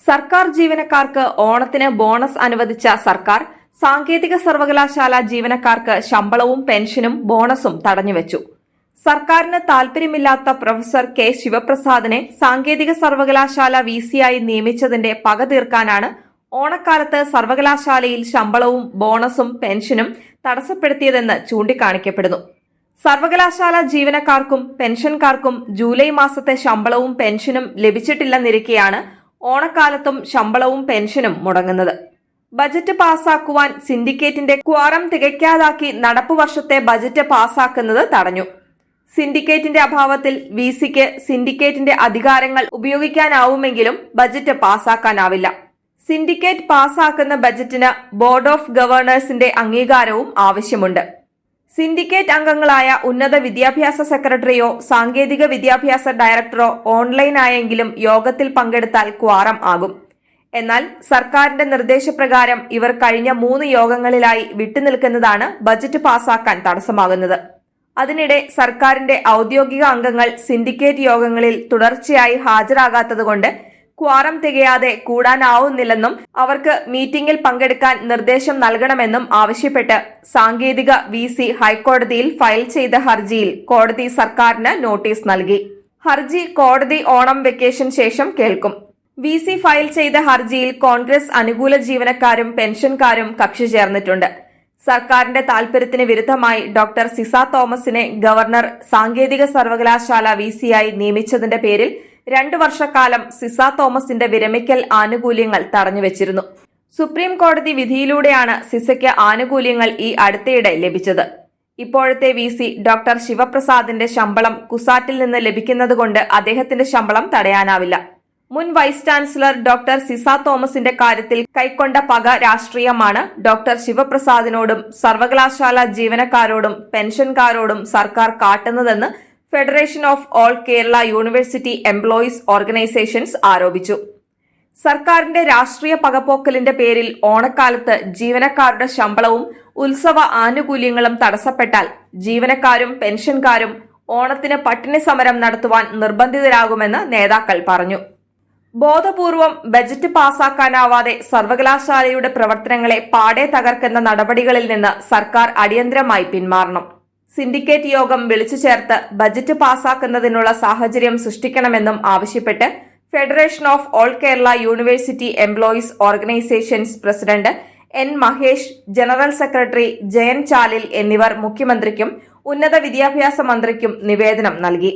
സർക്കാർ ജീവനക്കാർക്ക് ഓണത്തിന് ബോണസ് അനുവദിച്ച സർക്കാർ സാങ്കേതിക സർവകലാശാല ജീവനക്കാർക്ക് ശമ്പളവും പെൻഷനും ബോണസും തടഞ്ഞുവച്ചു. സർക്കാരിന് താൽപര്യമില്ലാത്ത പ്രൊഫസർ കെ ശിവപ്രസാദിനെ സാങ്കേതിക സർവകലാശാല വിസിയായി നിയമിച്ചതിന്റെ പക തീർക്കാനാണ് ഓണക്കാലത്ത് സർവകലാശാലയിൽ ശമ്പളവും ബോണസും പെൻഷനും തടസ്സപ്പെടുത്തിയതെന്ന് ചൂണ്ടിക്കാണിക്കപ്പെടുന്നു. സർവകലാശാല ജീവനക്കാർക്കും പെൻഷൻകാർക്കും ജൂലൈ മാസത്തെ ശമ്പളവും പെൻഷനും ലഭിച്ചിട്ടില്ലെന്നിരിക്കെയാണ് ഓണക്കാലത്തും ശമ്പളവും പെൻഷനും മുടങ്ങുന്നത്. ബജറ്റ് പാസാക്കുവാൻ സിൻഡിക്കേറ്റിന്റെ ക്വാറം തികയ്ക്കാതാക്കി നടപ്പുവർഷത്തെ ബജറ്റ് പാസാക്കുന്നത് തടഞ്ഞു. സിൻഡിക്കേറ്റിന്റെ അഭാവത്തിൽ വിസിക്ക് സിൻഡിക്കേറ്റിന്റെ അധികാരങ്ങൾ ഉപയോഗിക്കാനാവുമെങ്കിലും ബജറ്റ് പാസാക്കാനാവില്ല. സിൻഡിക്കേറ്റ് പാസാക്കുന്ന ബജറ്റിന് ബോർഡ് ഓഫ് ഗവർണേഴ്സിന്റെ അംഗീകാരവും ആവശ്യമുണ്ട്. സിൻഡിക്കേറ്റ് അംഗങ്ങളായ ഉന്നത വിദ്യാഭ്യാസ സെക്രട്ടറിയോ സാങ്കേതിക വിദ്യാഭ്യാസ ഡയറക്ടറോ ഓൺലൈനായെങ്കിലും യോഗത്തിൽ പങ്കെടുത്താൽ ക്വാറം ആകും. എന്നാൽ സർക്കാരിന്റെ നിർദ്ദേശപ്രകാരം ഇവർ കഴിഞ്ഞ 3 യോഗങ്ങളിലായി വിട്ടുനിൽക്കുന്നതാണ് ബജറ്റ് പാസാക്കാൻ തടസ്സമാകുന്നത്. അതിനിടെ സർക്കാരിന്റെ ഔദ്യോഗിക അംഗങ്ങൾ സിൻഡിക്കേറ്റ് യോഗങ്ങളിൽ തുടർച്ചയായി ഹാജരാകാത്തതുകൊണ്ട് ക്വാറം തികയാതെ കൂടാനാവുന്നില്ലെന്നും അവർക്ക് മീറ്റിംഗിൽ പങ്കെടുക്കാൻ നിർദ്ദേശം നൽകണമെന്നും ആവശ്യപ്പെട്ട് സാങ്കേതിക വിസി ഹൈക്കോടതിയിൽ ഫയൽ ചെയ്ത ഹർജിയിൽ കോടതി സർക്കാരിന് നോട്ടീസ് നൽകി. ഹർജി കോടതി ഓണം വെക്കേഷൻ ശേഷം കേൾക്കും. വിസി ഫയൽ ചെയ്ത ഹർജിയിൽ കോൺഗ്രസ് അനുകൂല ജീവനക്കാരും പെൻഷൻകാരും കക്ഷി ചേർന്നിട്ടുണ്ട്. സർക്കാരിന്റെ താൽപര്യത്തിന് വിരുദ്ധമായി ഡോക്ടർ സിസ തോമസിനെ ഗവർണർ സാങ്കേതിക സർവകലാശാല വിസിയായി നിയമിച്ചതിന്റെ പേരിൽ 2 വർഷക്കാലം സിസ തോമസിന്റെ വിരമിക്കൽ ആനുകൂല്യങ്ങൾ തടഞ്ഞുവച്ചിരുന്നു. സുപ്രീം കോടതി വിധിയിലൂടെയാണ് സിസയ്ക്ക് ആനുകൂല്യങ്ങൾ ഈ അടുത്തയിടെ ലഭിച്ചത്. ഇപ്പോഴത്തെ വിസി ഡോക്ടർ ശിവപ്രസാദിന്റെ ശമ്പളം കുസാറ്റിൽ നിന്ന് ലഭിക്കുന്നതുകൊണ്ട് അദ്ദേഹത്തിന്റെ ശമ്പളം തടയാനാവില്ല. മുൻ വൈസ് ചാൻസലർ ഡോക്ടർ സിസ തോമസിന്റെ കാര്യത്തിൽ കൈക്കൊണ്ട പക രാഷ്ട്രീയമാണ് ഡോക്ടർ ശിവപ്രസാദിനോടും സർവകലാശാല ജീവനക്കാരോടും പെൻഷൻകാരോടും സർക്കാർ കാട്ടുന്നതെന്ന് Federation of All Kerala University Employees Organisations ആരോപിച്ചു. സർക്കാരിന്റെ രാഷ്ട്രീയ പകപോക്കലിന്റെ പേരിൽ ഓണക്കാലത്ത് ജീവനക്കാരുടെ ശമ്പളവും ഉത്സവ ആനുകൂല്യങ്ങളും തടസ്സപ്പെട്ടാൽ ജീവനക്കാരും പെൻഷൻകാരും ഓണത്തിന് പട്ടിണി സമരം നടത്തുവാൻ നിർബന്ധിതരാകുമെന്ന് നേതാക്കൾ പറഞ്ഞു. ബോധപൂർവം ബജറ്റ് പാസാക്കാനാവാതെ സർവകലാശാലയുടെ പ്രവർത്തനങ്ങളെ പാടെ തകർക്കുന്ന നടപടികളിൽ നിന്ന് സർക്കാർ അടിയന്തരമായി പിന്മാറണം. സിൻഡിക്കേറ്റ് യോഗം വിളിച്ചു ചേർത്ത് ബജറ്റ് പാസാക്കുന്നതിനുള്ള സാഹചര്യം സൃഷ്ടിക്കണമെന്നും ആവശ്യപ്പെട്ട് Federation of All Kerala University Employees Organisations president N Mahesh, general secretary Jayan Chalil എന്നിവർ മുഖ്യമന്ത്രിക്കും ഉന്നത വിദ്യാഭ്യാസ മന്ത്രിക്കും നിവേദനം നൽകി.